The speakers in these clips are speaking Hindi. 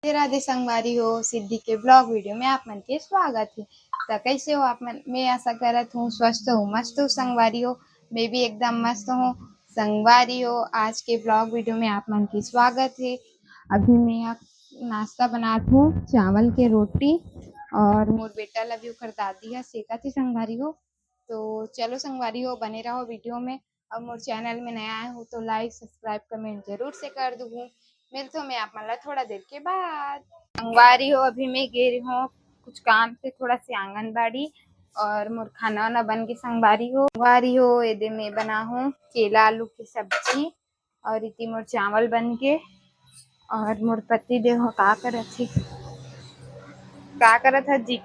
राधे राधे संगवारी हो सिद्धि के ब्लॉग वीडियो में आप मन के स्वागत है। तो कैसे हो आप मन? मैं आशा करत हूँ स्वस्थ हूँ, मस्त हूँ संगवारी हो। मैं भी एकदम मस्त हूँ संगवारी हो। आज के ब्लॉग वीडियो में आप मन की स्वागत है। अभी मैं यहाँ नाश्ता बनाती हूँ, चावल के रोटी, और मोर बेटा लभी ओकर दादी है सेका थी संगवारी हो। तो चलो संगवारी हो, बने रहो वीडियो में। अब मोर चैनल में नया आए हो तो लाइक सब्सक्राइब कमेंट जरूर से कर दूँ। मिलती हूँ मैं आप मतलब थोड़ा देर के बाद। संगवारी हो, अभी मैं गई रही हूँ कुछ काम से थोड़ा सी आंगनबाड़ी, और मोर खाना वाना बन के संगवारी हो ये मैं बना हूँ केला आलू की सब्जी, और इतनी मोर चावल बन के, और मोर पति देखो का करत है जी।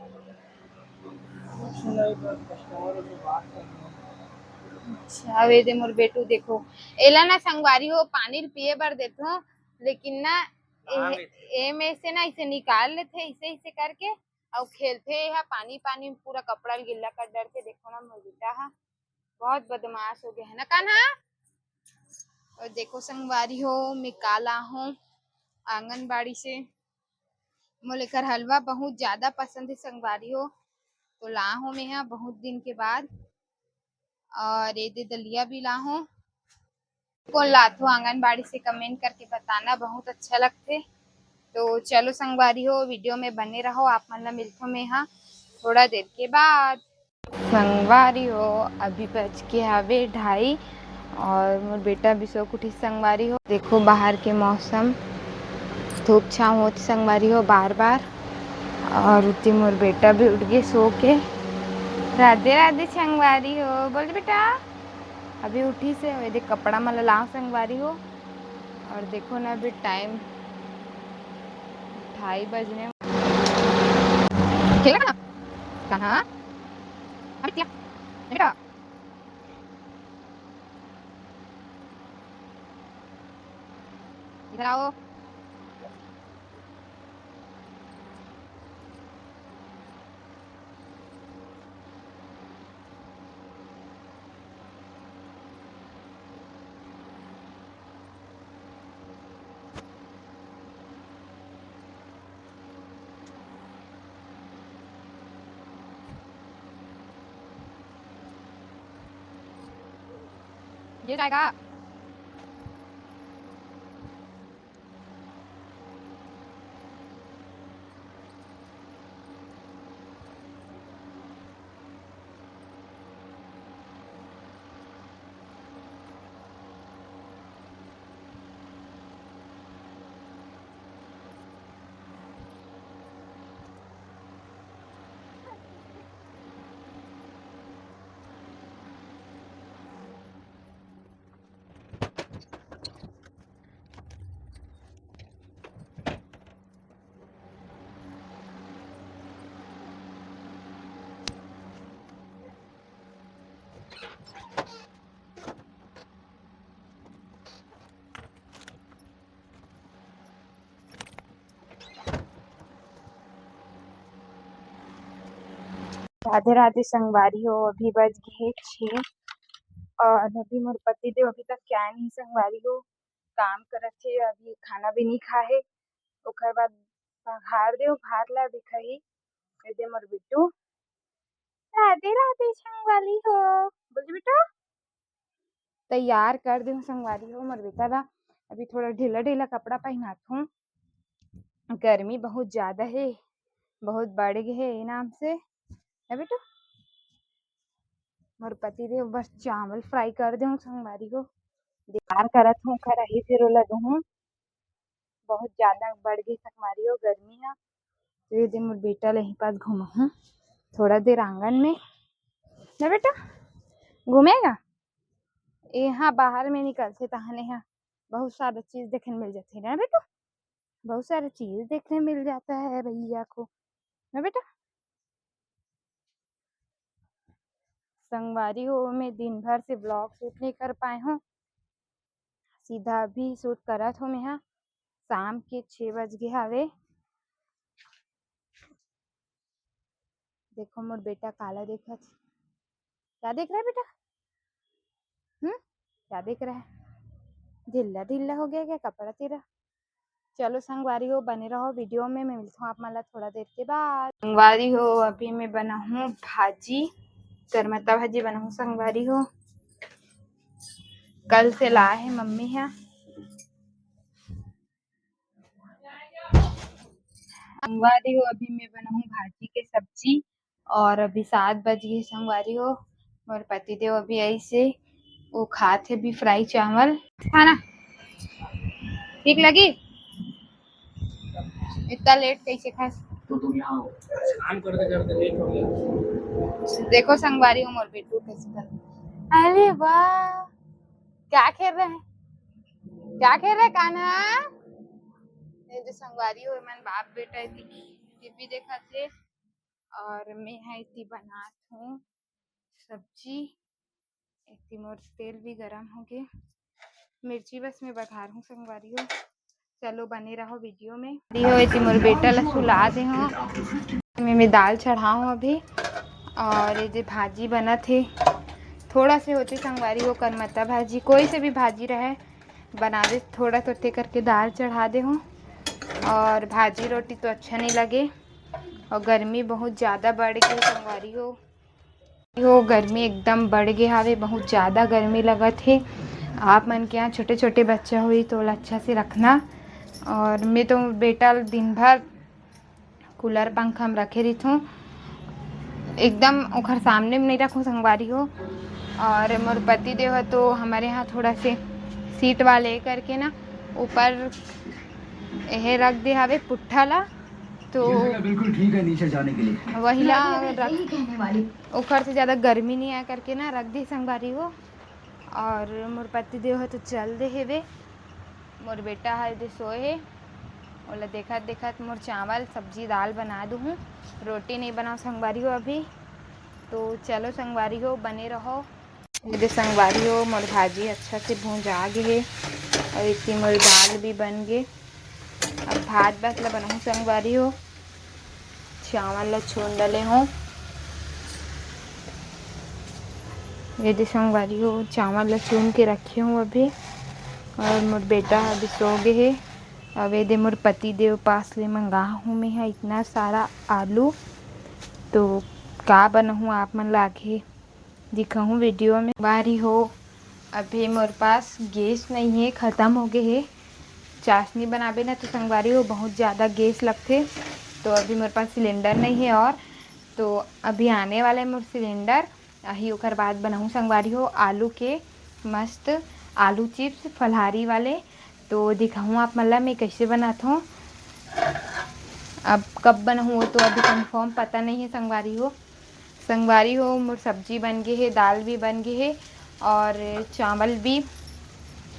अच्छा वे दे मोर बेटू देखो एला ना संगवारी हो पानी पिए बर देते, लेकिन ना ए में से ना इसे निकाल लेते इसे इसे करके और खेलते है पानी पानी में पूरा कपड़ा गिल्ला कर डर के। देखो ना मोर बेटा हा बहुत बदमाश हो गया है ना कान्हा। और देखो संगवारी हो मैं काला हूँ आंगनबाड़ी से, मोले कर हलवा बहुत ज्यादा पसंद है संगवारी हो, तो ला हूँ मैं यहाँ बहुत दिन के बाद। और ये दे दलिया भी ला हूँ। कौन लाथो आंगनबाड़ी से कमेंट करके बताना, बहुत अच्छा लगते। तो चलो संगवारी हो वीडियो में बने रहो, आप मतलब मिलते में यहाँ थोड़ा देर के बाद। संगवारी हो अभी बज के हवे 2:30, और मोर बेटा भी सो कुछ संगवारी हो। देखो बाहर के मौसम धूप छाँव होती संगवारी हो बार बार, और उतनी मोर बेटा भी उठ गए सो के। राधे राधे संगवारी हो बोल बेटा, अभी उठी से वे देख कपड़ा में लाओ संगवारी हो। और देखो ना अभी टाइम 2:30 बजने। खेलेगा ना कहाँ बेटा, इधर आओ। ये जाएगा राधे राधे संगवारी हो अभी बज गए 6, और अभी मोर पति देव अभी तक क्या नहीं संगवारी हो काम करत थे, अभी खाना भी नहीं खाए। ओकर बाद भार देव भार ला भी खाई दे मोर बिट्टू। राधे राधे संगवारी हो बोल बेटा, तैयार कर दे संगवारी हो मोर बेटा ला। अभी थोड़ा ढीला ढीला कपड़ा पहनाता हूँ, गर्मी बहुत ज्यादा है, बहुत बढ़ गई है नाम से है बेटा। मोर पति देव बस चावल फ्राई कर दे संगवारी को तैयार करत हूँ खराही फिर लग हूँ। बहुत ज्यादा बढ़ गई संगवारी हो गर्मी है, तो ये दिन मोर बेटा यहीं पास घूमा हूँ थोड़ा देर आंगन में ना बेटा। घूमेगा यहाँ बाहर में निकलते तहने यहाँ बहुत सारा चीज देखने मिल जाती है ना बेटा, बहुत सारा चीज देखने मिल जाता है भैया को ना बेटा। संगवारी हो मैं दिन भर से ब्लॉग शूट नहीं कर पाए हूँ, सीधा अभी शूट करत हूँ मैं यहाँ शाम के 6 बज गए हवे। देखो मोर बेटा काला देखा, क्या देख रहा है बेटा? क्या देख रहा है? ढीला ढीला हो गया क्या कपड़ा तेरा? चलो संगवारी हो, बने रहो वीडियो में। मैं मिलता हूँ आप मला थोड़ा देर के बाद। संगवारी हो, अभी मैं बनाऊँ भाजी, करमत्ता भाजी बनाऊँ संगवारी हो। कल से लाए है मम्मी है। संगवारी हो, अभी मैं बनाऊँ भाजी के सब्जी और अभी 7 बज गए संगवारी हो। और पति देव अभी ऐसे वो खाते भी फ्राई चावल। खाना ठीक लगी? इतना लेट कैसे खास? तो तुम यहाँ काम करते करते लेट हो गया। देखो संगवारी हो मोर बेटू कैसे कर। अरे वाह, क्या खेल रहे हैं? क्या खेल रहे कान्हा? ये जो संगवारी हो मन बाप बेटा टीवी देखा थे और मैं है इतनी बनात हूँ सब्जी। इतनी मोर तेल भी गरम हो गए, मिर्ची बस मैं बघार हूँ संगवारी हो। चलो बने रहो वीडियो में। इतनी मोर बेटा ला सुला दे हूँ। मैं दाल चढ़ाऊँ अभी और ये जो भाजी बना थे थोड़ा से होती संगवारी हो करमत्ता भाजी, कोई से भी भाजी रहे बना दे थोड़ा थोड़े करके दाल चढ़ा दे हूँ। और भाजी रोटी तो अच्छा नहीं लगे और गर्मी बहुत ज़्यादा बढ़ गई संगवारी हो गर्मी एकदम बढ़ गए हावे, बहुत ज़्यादा गर्मी लगत है। आप मन के यहाँ छोटे छोटे बच्चा हुई तो अच्छा से रखना। और मैं तो बेटा दिन भर कूलर पंखा में रखे रही हूँ, एकदम उखर सामने में नहीं रखूँ संगवारी हो। और मोर पति देव तो हमारे यहाँ थोड़ा से सीट वाले करके ना ऊपर यह रख दे हावे पुट्ठा ला, तो बिल्कुल ठीक है नीचे जाने के लिए वही ला ऊपर से ज़्यादा गर्मी नहीं आया करके ना रख दी संगवारी हो। और मोर पति देव है तो चल दे हेवे, मोर बेटा है दे सोए है। ओला देखत देखत मोर चावल सब्जी दाल बना दूँ, रोटी नहीं बनाओ संगवारी हो अभी। तो चलो संगवारी हो बने रहो। ये संगवारी हो मोर भाजी अच्छा से भूंजा गए और इतनी मोर दाल भी बन गए। अब भात बस ला बनाऊँ संगवारी हो, चावल ला छोड़ डाले हूँ। ये संगवारी हो चावल ला चुन के रखे हूँ अभी। और मोर बेटा अभी सो गए है। अब ये मोर पति देव पास ले मंगा हूँ मैं है इतना सारा आलू, तो का बनाऊँ आप मन लागे दिखाऊँ वीडियो में। बारी हो अभी मोर पास गैस नहीं है, ख़त्म हो गए है। चाशनी बनाबे ना तो संगवारी हो बहुत ज़्यादा गैस लगते, तो अभी मेरे पास सिलेंडर नहीं है। और तो अभी आने वाला है मोर सिलेंडर, यही ओकर बाद बनाऊँ संगवारी हो आलू के मस्त आलू चिप्स फलहारी वाले। तो दिखाऊँ आप मतलब मैं कैसे बनाता हूँ। अब कब बनाऊँ तो अभी कंफर्म पता नहीं है संगवारी हो। संगवारी हो मोर सब्जी बन गई है, दाल भी बन गई है और चावल भी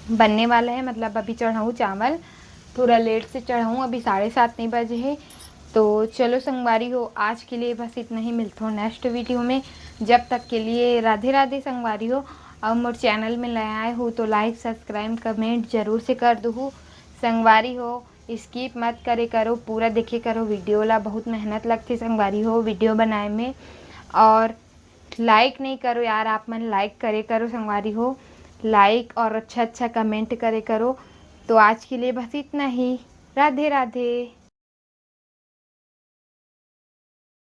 बनने वाला है। मतलब अभी चढ़ाऊँ चावल, थोड़ा लेट से चढ़ाऊँ, अभी 7:30 नहीं बजे है। तो चलो संगवारी हो आज के लिए बस इतना ही, मिलता हूँ नेक्स्ट वीडियो में। जब तक के लिए राधे राधे संगवारी हो। और मोर चैनल में नया आए हो तो लाइक सब्सक्राइब कमेंट जरूर से कर दो संगवारी हो। स्किप मत करे करो, पूरा देखे करो वीडियो ला, बहुत मेहनत लगती संगवारी हो वीडियो बनाए में। और लाइक नहीं करो यार, आप मन लाइक करे करो संगवारी हो, लाइक और अच्छा अच्छा कमेंट करे करो। तो आज के लिए बस इतना ही, राधे राधे।